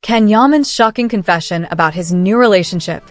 Can Yaman's shocking confession about his new relationship?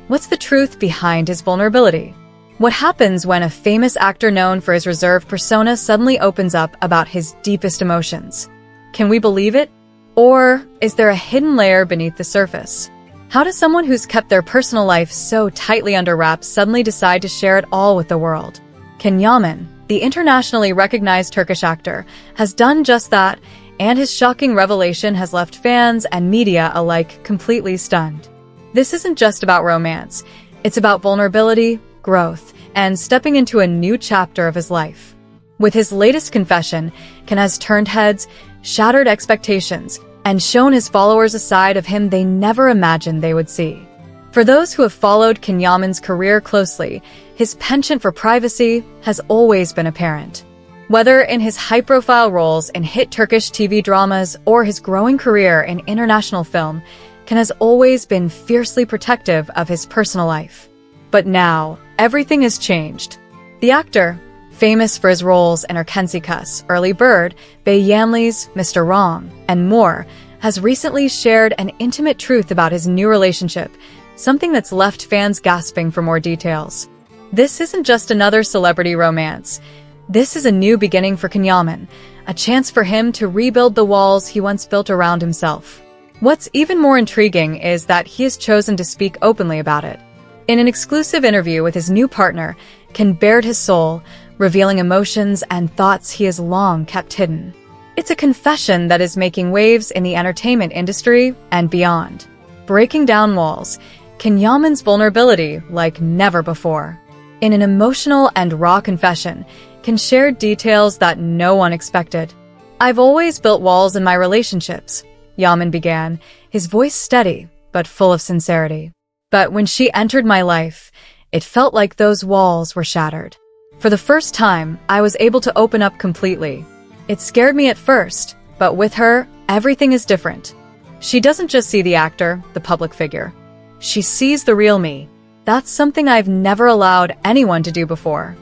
What's the truth behind his vulnerability? What happens when a famous actor known for his reserved persona suddenly opens up about his deepest emotions? Can we believe it? Or is there a hidden layer beneath the surface? How does someone who's kept their personal life so tightly under wraps suddenly decide to share it all with the world? Can Yaman, the internationally recognized Turkish actor, has done just that, and his shocking revelation has left fans and media alike completely stunned. This isn't just about romance. It's about vulnerability, growth, and stepping into a new chapter of his life. With his latest confession, Can has turned heads, shattered expectations, and shown his followers a side of him they never imagined they would see. For those who have followed Can Yaman's career closely, his penchant for privacy has always been apparent. Whether in his high-profile roles in hit Turkish TV dramas or his growing career in international film, Can has always been fiercely protective of his personal life. But now, everything has changed. The actor, famous for his roles in Erkensikas, Early Bird, Bey Yamli's Mr. Wrong, and more, has recently shared an intimate truth about his new relationship, something that's left fans gasping for more details. This isn't just another celebrity romance. This is a new beginning for Can Yaman, a chance for him to rebuild the walls he once built around himself. What's even more intriguing is that he has chosen to speak openly about it. In an exclusive interview with his new partner, Can bared his soul, revealing emotions and thoughts he has long kept hidden. It's a confession that is making waves in the entertainment industry and beyond, breaking down walls, Can Yaman's vulnerability like never before. In an emotional and raw confession, Can shared details that no one expected. "I've always built walls in my relationships," Yaman began, his voice steady but full of sincerity. "But when she entered my life, it felt like those walls were shattered. For the first time, I was able to open up completely. It scared me at first, but with her, everything is different. She doesn't just see the actor, the public figure. She sees the real me. That's something I've never allowed anyone to do before."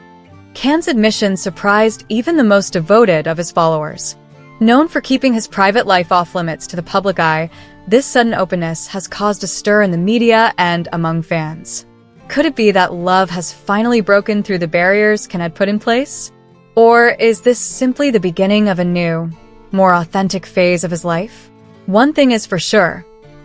Can's admission surprised even the most devoted of his followers. Known for keeping his private life off limits to the public eye, this sudden openness has caused a stir in the media and among fans. Could it be that love has finally broken through the barriers Can had put in place? Or is this simply the beginning of a new, more authentic phase of his life? One thing is for sure,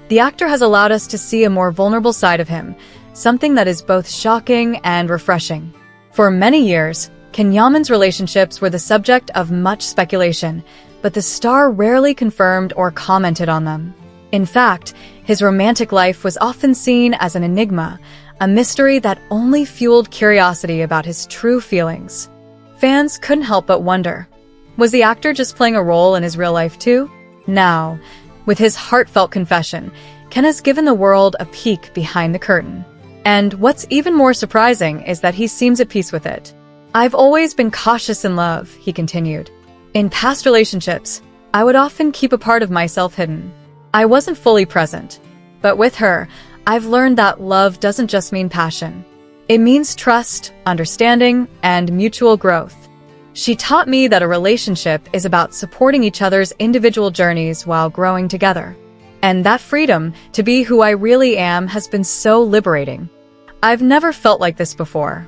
the actor has allowed us to see a more vulnerable side of him, something that is both shocking and refreshing. For many years, Can Yaman's relationships were the subject of much speculation, but the star rarely confirmed or commented on them. In fact, his romantic life was often seen as an enigma, a mystery that only fueled curiosity about his true feelings. Fans couldn't help but wonder, was the actor just playing a role in his real life too? Now, with his heartfelt confession, Can has given the world a peek behind the curtain. And what's even more surprising is that he seems at peace with it. "I've always been cautious in love," he continued. "In past relationships, I would often keep a part of myself hidden. I wasn't fully present. But with her, I've learned that love doesn't just mean passion. It means trust, understanding, and mutual growth. She taught me that a relationship is about supporting each other's individual journeys while growing together. And that freedom to be who I really am has been so liberating. I've never felt like this before."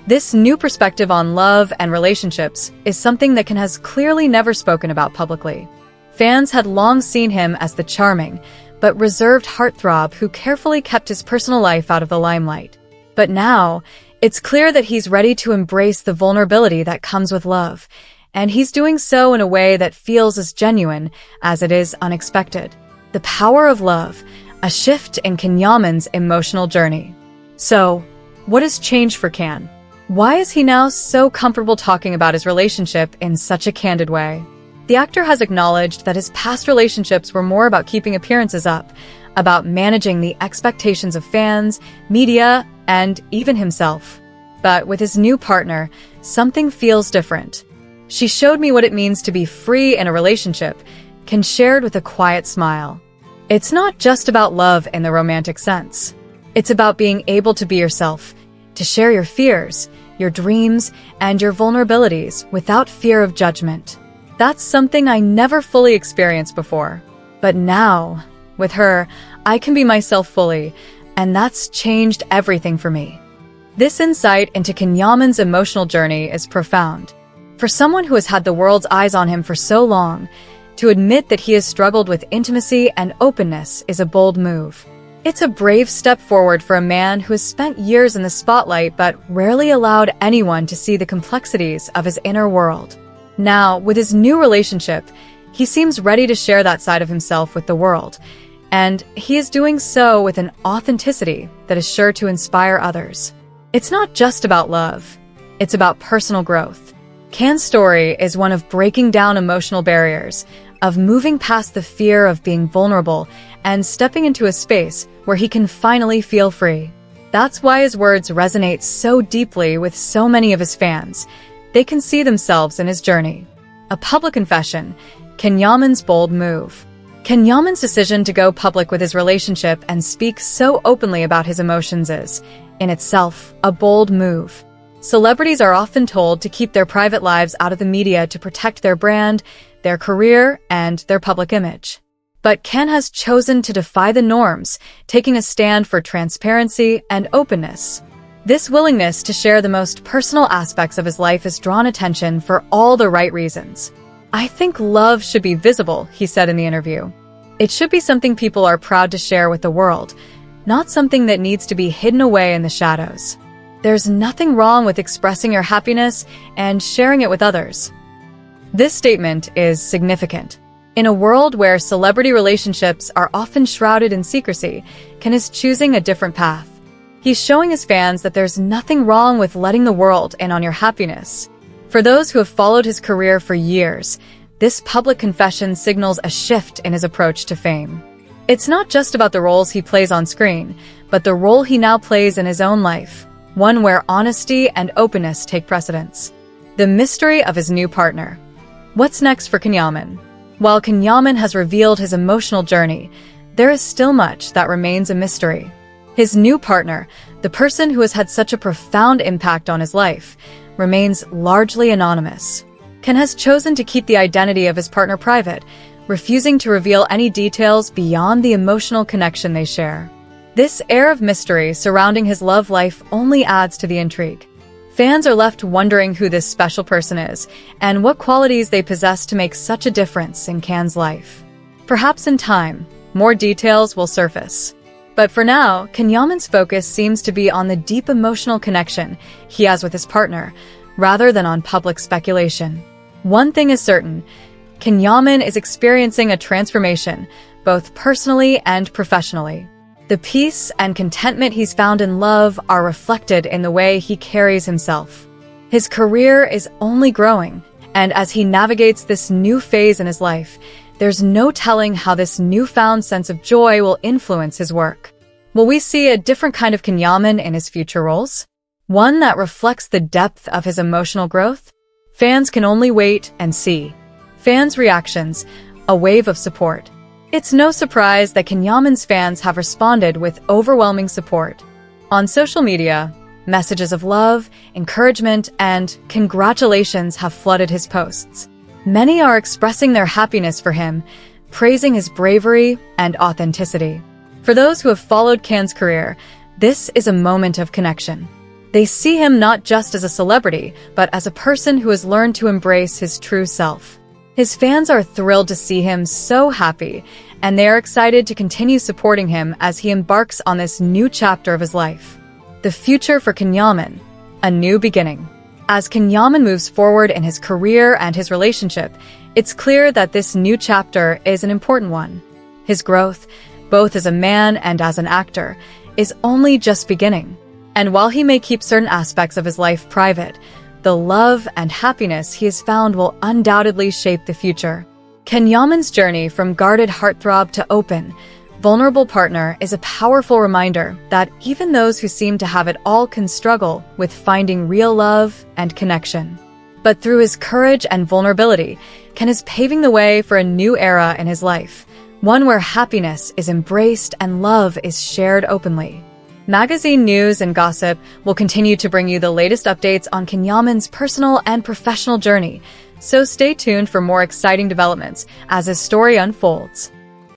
This new perspective on love and relationships is something that Can has clearly never spoken about publicly. Fans had long seen him as the charming, but reserved heartthrob who carefully kept his personal life out of the limelight. But now, it's clear that he's ready to embrace the vulnerability that comes with love, and he's doing so in a way that feels as genuine as it is unexpected. The power of love, a shift in Can Yaman's emotional journey. So, what has changed for Can? Why is he now so comfortable talking about his relationship in such a candid way? The actor has acknowledged that his past relationships were more about keeping appearances up, about managing the expectations of fans, media, and even himself. But with his new partner, something feels different. "She showed me what it means to be free in a relationship," Can shared with a quiet smile. It's not just about love in the romantic sense. It's about being able to be yourself, to share your fears, your dreams, and your vulnerabilities without fear of judgment. That's something I never fully experienced before. But now, With her, I can be myself fully, and that's changed everything for me. This insight into Yaman's emotional journey is profound. For someone who has had the world's eyes on him for so long, to admit that he has struggled with intimacy and openness is a bold move. It's a brave step forward for a man who has spent years in the spotlight but rarely allowed anyone to see the complexities of his inner world. Now, with his new relationship, he seems ready to share that side of himself with the world, and he is doing so with an authenticity that is sure to inspire others. It's not just about love, it's about personal growth. Can's story is one of breaking down emotional barriers, of moving past the fear of being vulnerable and stepping into a space where he can finally feel free. That's why his words resonate so deeply with so many of his fans. They can see themselves in his journey. A public confession, Yaman's bold move. Yaman's decision to go public with his relationship and speak so openly about his emotions is, in itself, a bold move. Celebrities are often told to keep their private lives out of the media to protect their brand, their career, and their public image. But Can has chosen to defy the norms, taking a stand for transparency and openness. This willingness to share the most personal aspects of his life has drawn attention for all the right reasons. I think love should be visible, he said in the interview. It should be something people are proud to share with the world, not something that needs to be hidden away in the shadows. There's nothing wrong with expressing your happiness and sharing it with others. This statement is significant. In a world where celebrity relationships are often shrouded in secrecy, Can is choosing a different path. He's showing his fans that there's nothing wrong with letting the world in on your happiness. For those who have followed his career for years, this public confession signals a shift in his approach to fame. It's not just about the roles he plays on screen, but the role he now plays in his own life, one where honesty and openness take precedence. The mystery of his new partner. What's next for Yaman? While Yaman has revealed his emotional journey, there is still much that remains a mystery. His new partner, the person who has had such a profound impact on his life, remains largely anonymous. Can has chosen to keep the identity of his partner private, refusing to reveal any details beyond the emotional connection they share. This air of mystery surrounding his love life only adds to the intrigue. Fans are left wondering who this special person is and what qualities they possess to make such a difference in Can's life. Perhaps in time, more details will surface. But for now, Yaman's focus seems to be on the deep emotional connection he has with his partner, rather than on public speculation. One thing is certain, Yaman is experiencing a transformation, both personally and professionally. The peace and contentment he's found in love are reflected in the way he carries himself. His career is only growing, and as he navigates this new phase in his life, there's no telling how this newfound sense of joy will influence his work. Will we see a different kind of Yaman in his future roles? One that reflects the depth of his emotional growth? Fans can only wait and see. Fans' reactions, a wave of support. It's no surprise that Yaman's fans have responded with overwhelming support. On social media, messages of love, encouragement, and congratulations have flooded his posts. Many are expressing their happiness for him, praising his bravery and authenticity. For those who have followed Can's career, this is a moment of connection. They see him not just as a celebrity, but as a person who has learned to embrace his true self. His fans are thrilled to see him so happy, and they are excited to continue supporting him as he embarks on this new chapter of his life. The future for Yaman, a new beginning. As Yaman moves forward in his career and his relationship, it's clear that this new chapter is an important one. His growth, both as a man and as an actor, is only just beginning. And while he may keep certain aspects of his life private, the love and happiness he has found will undoubtedly shape the future. Yaman's journey from guarded heartthrob to open, vulnerable partner is a powerful reminder that even those who seem to have it all can struggle with finding real love and connection. But through his courage and vulnerability, Can is paving the way for a new era in his life, one where happiness is embraced and love is shared openly. Magazine news and gossip will continue to bring you the latest updates on Yaman's personal and professional journey, so stay tuned for more exciting developments as his story unfolds.